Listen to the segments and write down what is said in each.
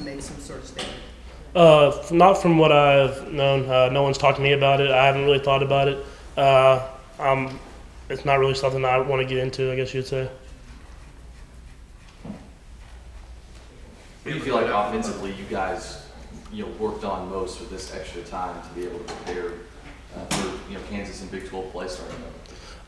make some sort of statement? Not from what I've known. No one's talked to me about it. I haven't really thought about it. I'm, it's not really something I want to get into, I guess you'd say. What do you feel like offensively you guys worked on most with this extra time to be able to prepare for Kansas and Big 12 play starting up?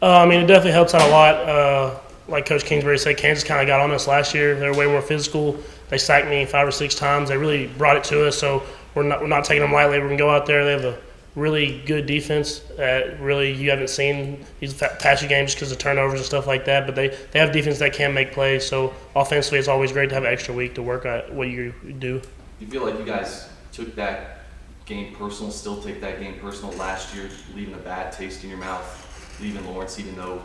I mean, it definitely helps out a lot. Like Coach Kingsbury said, Kansas kind of got on us last year. They were way more physical. They sacked me 5 or 6 times. They really brought it to us, so we're not taking them lightly. We're going to go out there. They have a really good defense that really you haven't seen these past few games because of turnovers and stuff like that, but they have defense that can make plays. So offensively, it's always great to have an extra week to work at what you do. You feel like you guys took that game personal, still take that game personal last year, leaving a bad taste in your mouth, leaving Lawrence, even though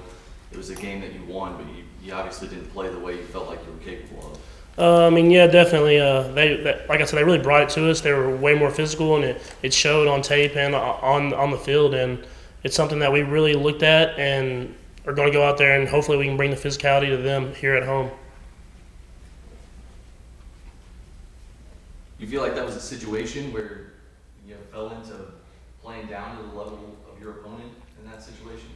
it was a game that you won, but you obviously didn't play the way you felt like you were capable of. I mean, yeah, definitely. Like I said, they really brought it to us. They were way more physical, and it showed on tape and on the field. And it's something that we really looked at and are going to go out there and hopefully we can bring the physicality to them here at home. You feel like that was a situation where you fell into playing down to the level of your opponent in that situation?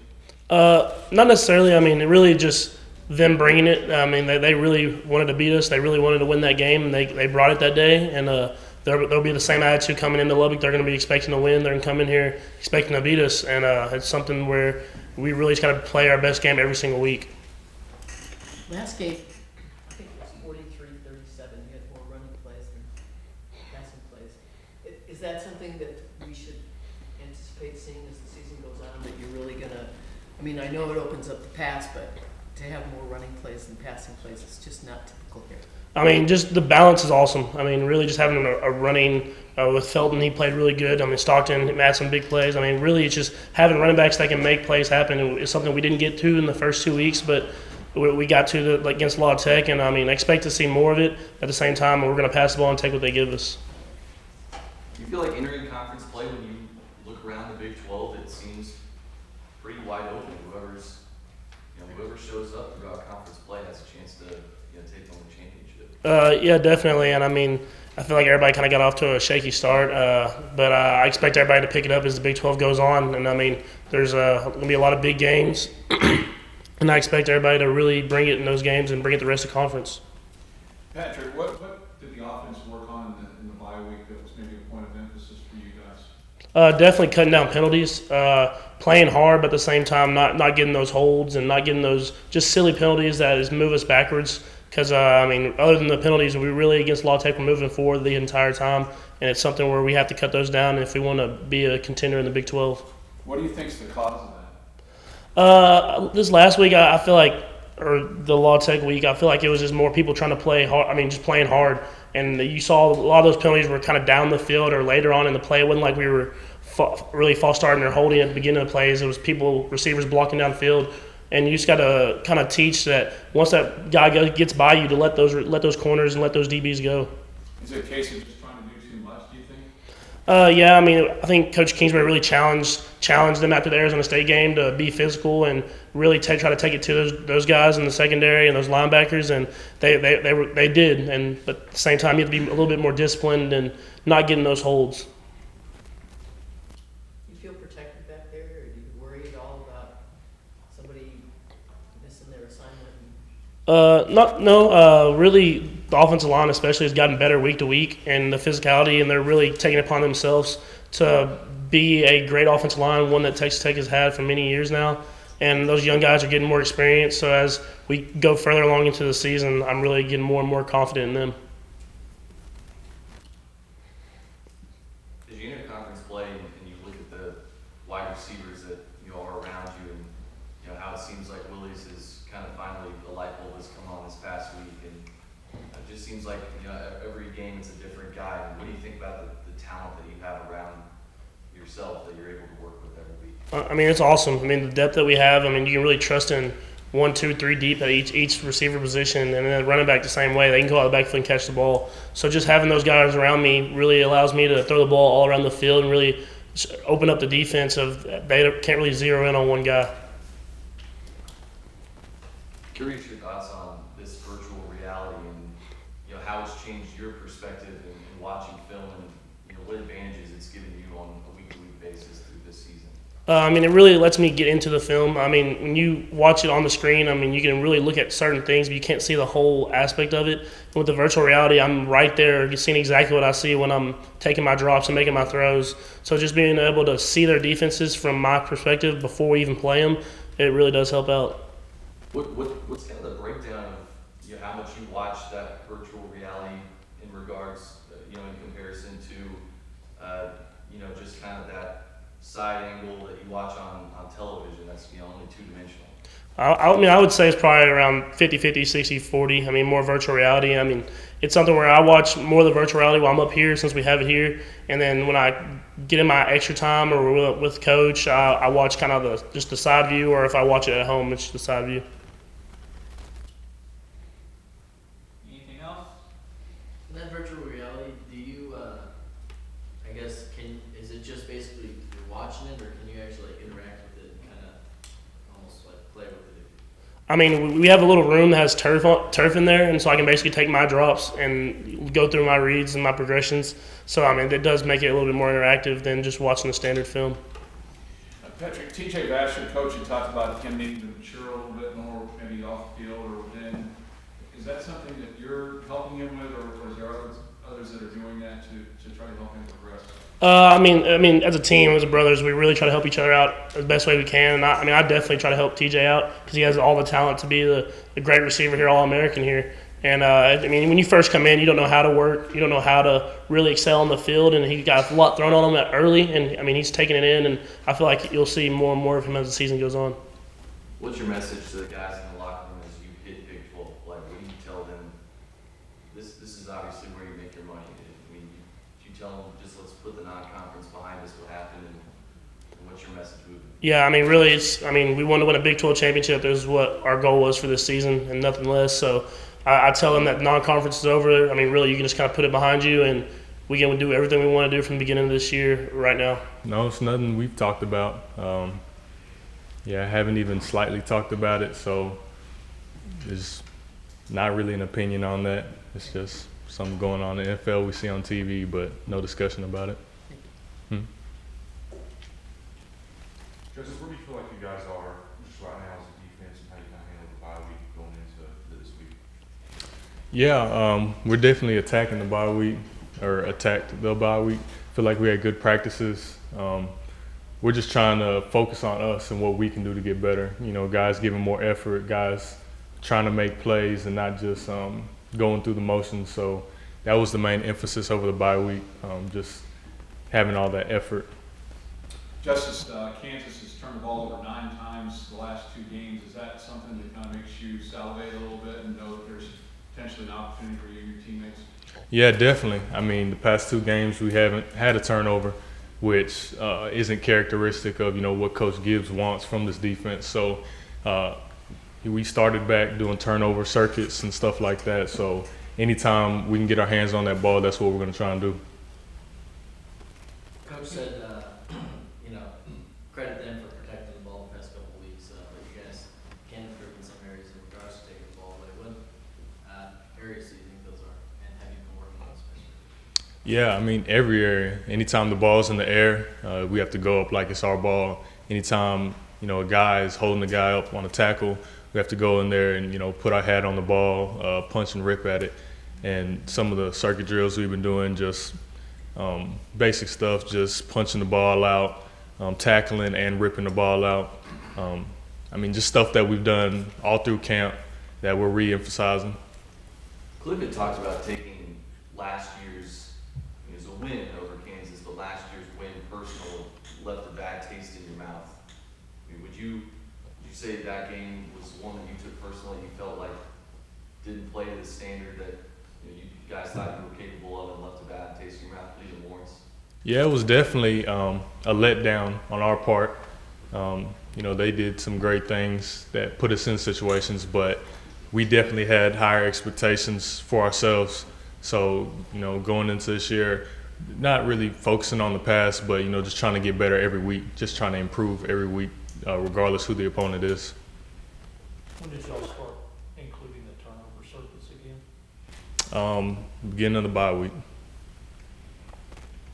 Not necessarily. I mean, it really just them bringing it. I mean, they really wanted to beat us. They really wanted to win that game, and they brought it that day. And there'll be the same attitude coming into Lubbock. They're going to be expecting to win. They're going to come in here expecting to beat us. And it's something where we really just got to play our best game every single week. Last game, I think it was 43-37. You had more running plays than passing plays. Is that something that we should anticipate seeing as the season goes on, that you're really going to – I mean, I know it opens up the pass, but to have more running plays than passing plays, it's just not typical here. I mean, just the balance is awesome. I mean, really just having a running with Felton, he played really good. I mean, Stockton had some big plays. I mean, really it's just having running backs that can make plays happen. It's something we didn't get to in the first 2 weeks, but we got to against La Tech, and I mean, I expect to see more of it. At the same time, we're going to pass the ball and take what they give us. Do you feel like entering conference play, when you look around the Big 12, it seems pretty wide open? Whoever shows up throughout conference play has a chance to take home the championship. Yeah, definitely. And I mean, I feel like everybody kind of got off to a shaky start, but I expect everybody to pick it up as the Big 12 goes on. And I mean, there's going to be a lot of big games, and I expect everybody to really bring it in those games and bring it the rest of the conference. Patrick, what did the offense work on in the bye week that was maybe a point of emphasis for you guys? Definitely cutting down penalties, playing hard, but at the same time not getting those holds and not getting those just silly penalties that just move us backwards. Because, I mean, other than the penalties, we really, against La Tech, we're moving forward the entire time, and it's something where we have to cut those down if we want to be a contender in the Big 12. What do you think is the cause of that? This last week, I feel like, or the La Tech week, I feel like it was just more people trying to play hard. I mean, just playing hard. And you saw a lot of those penalties were kind of down the field or later on in the play. It wasn't like we were really false starting or holding at the beginning of the plays. It was receivers blocking down the field. And you just got to kind of teach that once that guy gets by you to let those corners and let those DBs go. Is it a case of just trying to do too much, do you think? Yeah, I mean, I think Coach Kingsbury really challenged them after the Arizona State game to be physical and really try to take it to those guys in the secondary and those linebackers, and they did. But at the same time, you have to be a little bit more disciplined and not getting those holds. You feel protected back there, or do you worry at all about somebody missing their assignment? Really, the offensive line especially has gotten better week to week, and the physicality, and they're really taking it upon themselves to be a great offensive line, one that Texas Tech has had for many years now. And those young guys are getting more experience, so as we go further along into the season, I'm really getting more and more confident in them. As you enter conference play and you look at the wide receivers that are around you, and how it seems like Willie's is kind of finally the light bulb has come on this past week, and it just seems like every game it's a different guy. And what do you think about the talent that you have around yourself that you're able to work with every week? I mean, it's awesome. I mean, the depth that we have. I mean, you can really trust in 1, 2, 3 deep at each receiver position, and then running back the same way. They can go out of the backfield and catch the ball. So just having those guys around me really allows me to throw the ball all around the field and really open up the defense they can't really zero in on one guy. Curious your thoughts on this virtual reality and how it's changed changed your perspective in watching film, and what advantages it's given you on a week-to-week basis through this season? I mean, it really lets me get into the film. I mean, when you watch it on the screen, I mean, you can really look at certain things, but you can't see the whole aspect of it. With the virtual reality, I'm right there, seeing exactly what I see when I'm taking my drops and making my throws. So just being able to see their defenses from my perspective before we even play them, it really does help out. What's kind of the breakdown of how much you watch that virtual reality in regards, in comparison to, just kind of that side angle that you watch on television that's only two-dimensional? I mean, I would say it's probably around 50-50, 60-40. I mean, more virtual reality. I mean, it's something where I watch more of the virtual reality while I'm up here since we have it here. And then when I get in my extra time or with coach, I watch kind of just the side view, or if I watch it at home, it's the side view. Anything else? In that virtual reality, do you, I guess, is it just basically you're watching it, or can you actually interact with it and kind of almost like play with it? I mean, we have a little room that has turf in there, and so I can basically take my drops and go through my reads and my progressions. So, I mean, it does make it a little bit more interactive than just watching the standard film. Patrick, TJ Vasher, coach, you talked about him needing to mature a little bit more, maybe off the field or within. Is that something that you're helping him with, or is there others that are doing that to try to help him progress? I mean, as a team, as brothers, we really try to help each other out the best way we can. And I definitely try to help TJ out because he has all the talent to be the great receiver here, All-American here. And, I mean, when you first come in, you don't know how to work. You don't know how to really excel on the field. And he got a lot thrown on him early. And, I mean, he's taking it in. And I feel like you'll see more and more of him as the season goes on. What's your message to the guys in the locker room as you hit Big 12? Like, what do you tell them? This is obviously where you make your money. I mean, you tell them just let's put the non-conference behind us, what happened, and what's your message moving? Yeah, I mean, really, we want to win a Big 12 championship is what our goal was for this season and nothing less. So I tell them that non-conference is over. I mean, really, you can just kind of put it behind you, and we can do everything we want to do from the beginning of this year right now. No, it's nothing we've talked about. I haven't even slightly talked about it, so there's not really an opinion on that. It's just something going on in the NFL we see on TV, but no discussion about it. Justis, where do you feel like you guys are just right now as a defense, and how you kind of handle the bye week going into this week? Yeah, we're definitely attacking the bye week, or attacked the bye week. Feel like we had good practices. We're just trying to focus on us and what we can do to get better. Guys giving more effort, guys trying to make plays and not just going through the motions. So that was the main emphasis over the bye week, just having all that effort. Justis, Kansas has turned the ball over 9 times the last 2 games. Is that something that kind of makes you salivate a little bit and know that there's potentially an opportunity for you and your teammates? Yeah, definitely. I mean, the past 2 games we haven't had a turnover, which isn't characteristic of what Coach Gibbs wants from this defense. So we started back doing turnover circuits and stuff like that. So anytime we can get our hands on that ball, that's what we're going to try and do. Coach said, credit them for protecting the ball the past couple of weeks, but you guys can improve in some areas in regards to taking the ball away. What areas do you think those are, and have you been working on especially? Yeah, I mean, every area. Anytime the ball's in the air, we have to go up like it's our ball. Anytime, a guy is holding the guy up on a tackle, we have to go in there and, put our hat on the ball, punch and rip at it. And some of the circuit drills we've been doing, just basic stuff, just punching the ball out, tackling and ripping the ball out. Just stuff that we've done all through camp that we're re-emphasizing. Cliff had talked about taking last year's, it was a win over Kansas, but last year's win personal left a bad taste in your mouth. I mean, would you say that game was one that you took personally, you felt like didn't play to the standard that you guys thought you were capable of and left a bad taste in your mouth, leaving Lawrence? Yeah, it was definitely a letdown on our part. They did some great things that put us in situations, but we definitely had higher expectations for ourselves. So, going into this year, not really focusing on the past, but, just trying to get better every week, just trying to improve every week, regardless who the opponent is. When did y'all start including the turnover circuits again? Beginning of the bye week.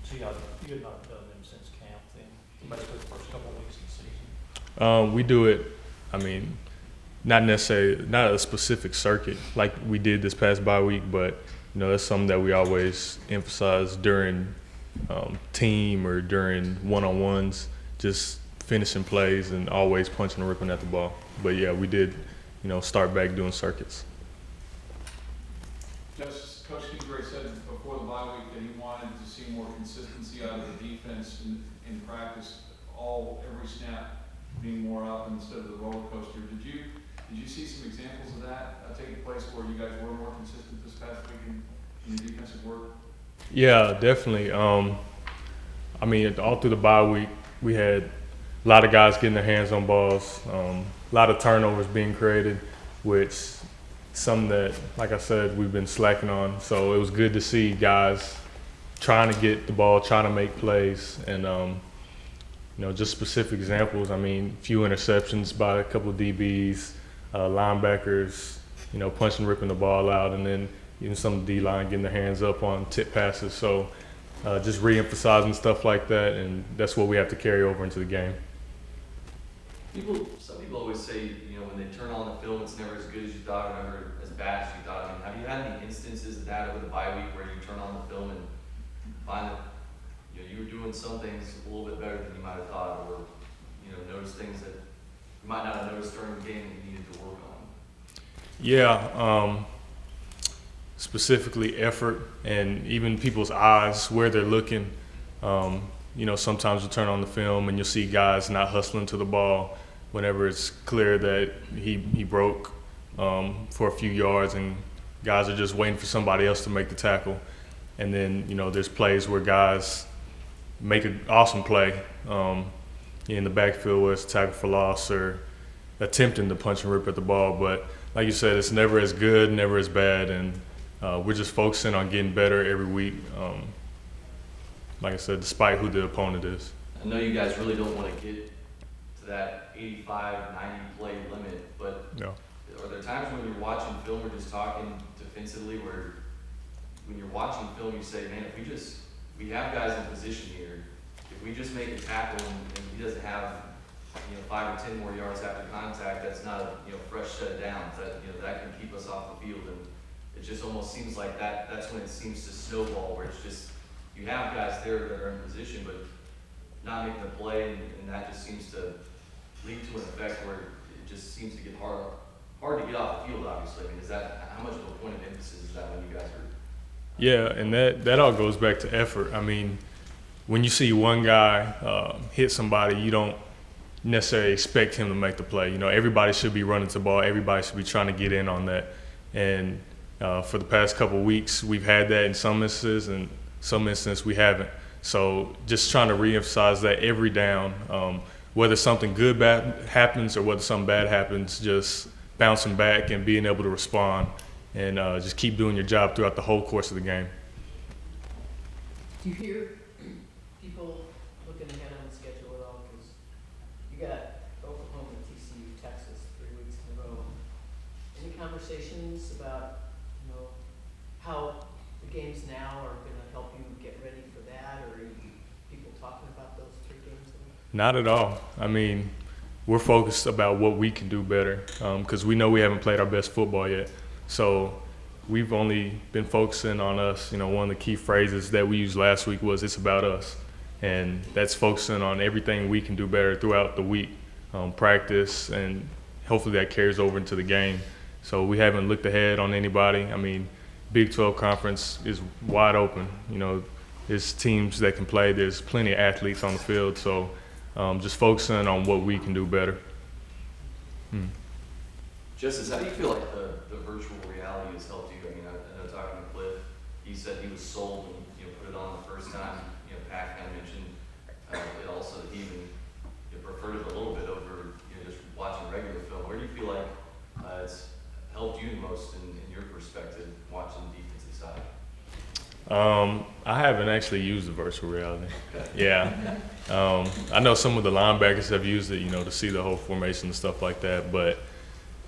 So you had not done them since camp then, basically the first couple of weeks of the season? We do it, I mean, not necessarily, not a specific circuit like we did this past bye week, but, you know, that's something that we always emphasize during team or during one-on-ones, just finishing plays and always punching and ripping at the ball. But yeah, we did, you know, start back doing circuits. Justice, Coach Kingsbury said before the bye week that he wanted to see more consistency out of the defense in practice, every snap being more up instead of the roller coaster. Did you see some examples of that taking place where you guys were more consistent this past week in your defensive work? Yeah, definitely. I mean, all through the bye week, we had a lot of guys getting their hands on balls, a lot of turnovers being created, which something that, like I said, we've been slacking on. So it was good to see guys trying to get the ball, trying to make plays, and you know, just specific examples. I mean, few interceptions by a couple of DBs, linebackers, you know, punching, ripping the ball out, and then even some D-line getting their hands up on tip passes. So just re-emphasizing stuff like that, and that's what we have to carry over into the game. Some people always say, you know, when they turn on the film, it's never as good as you thought, or never as bad as you thought. I mean, have you had any instances of that over the bye week where you turn on the film and find that, you know, you were doing some things a little bit better than you might have thought, or, you know, notice things that you might not have noticed during the game that you needed to work on? Yeah, specifically effort and even people's eyes, where they're looking. You know, sometimes you turn on the film and you'll see guys not hustling to the ball whenever it's clear that he broke for a few yards, and guys are just waiting for somebody else to make the tackle. And then, you know, there's plays where guys make an awesome play in the backfield, where it's a tackle for loss or attempting to punch and rip at the ball. But like you said, it's never as good, never as bad, and we're just focusing on getting better every week. Like I said, despite who the opponent is. I know you guys really don't want to get to that 85, 90 play limit, but No. are there times when you're watching film or just talking defensively where when you're watching film you say, man, if we have guys in position here, if we just make a tackle and he doesn't have, you know, 5 or 10 more yards after contact, that's not a, you know, fresh set of downs, that, you know, that can keep us off the field. And it just almost seems like that's when it seems to snowball, where it's just, you have guys there that are in position, but not making a play, and that just seems to lead to an effect where it just seems to get hard to get off the field, obviously. I mean, how much of a point of emphasis is that when you guys are? Yeah, and that all goes back to effort. I mean, when you see one guy hit somebody, you don't necessarily expect him to make the play. You know, everybody should be running to the ball. Everybody should be trying to get in on that. And for the past couple of weeks, we've had that in some instances, and some instances we haven't. So just trying to reemphasize that every down, whether something good bad happens or whether something bad happens, just bouncing back and being able to respond, and just keep doing your job throughout the whole course of the game. Do you hear people looking ahead on the schedule at all? Because you got Oklahoma, TCU, Texas, 3 weeks in a row. Any conversations about, you know, how the games now are going to help you get ready for that, or are you people talking about those 3 games? Not at all. I mean, we're focused about what we can do better, because we know we haven't played our best football yet. So we've only been focusing on us. You know, one of the key phrases that we used last week was, it's about us. And that's focusing on everything we can do better throughout the week, practice, and hopefully that carries over into the game. So we haven't looked ahead on anybody. I mean, Big 12 conference is wide open. You know, there's teams that can play. There's plenty of athletes on the field. So just focusing on what we can do better. Justis, how do you feel like the virtual reality has helped you? I mean, I know talking to Cliff, he said he was sold when you know, put it on the first time. You know, Pat kind of mentioned it also, he even preferred it a little bit over, you know, just watching regular film. Where do you feel like it's helped you the most in your perspective, watching the defensive side? I haven't actually used the virtual reality. Yeah. I know some of the linebackers have used it, you know, to see the whole formation and stuff like that, but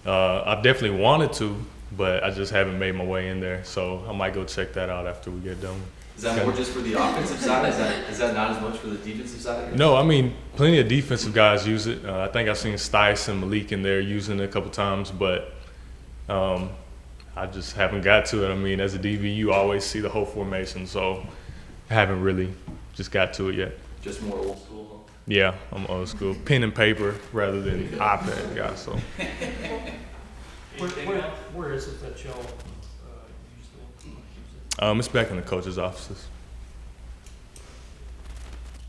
I definitely wanted to, but I just haven't made my way in there. So I might go check that out after we get done. Is that more just for the offensive side? Is that not as much for the defensive side? No, I mean, plenty of defensive guys use it. I think I've seen Stice and Malik in there using it a couple times, but I just haven't got to it. I mean, as a DB, you always see the whole formation, so I haven't really just got to it yet. Just more old school, huh? Yeah, I'm old school. Pen and paper rather than iPad guy, so. Where is it that y'all use it? It's back in the coach's offices.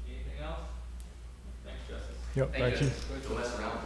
Anything else? Thanks, Justin. Yep, thank you. Don't mess around.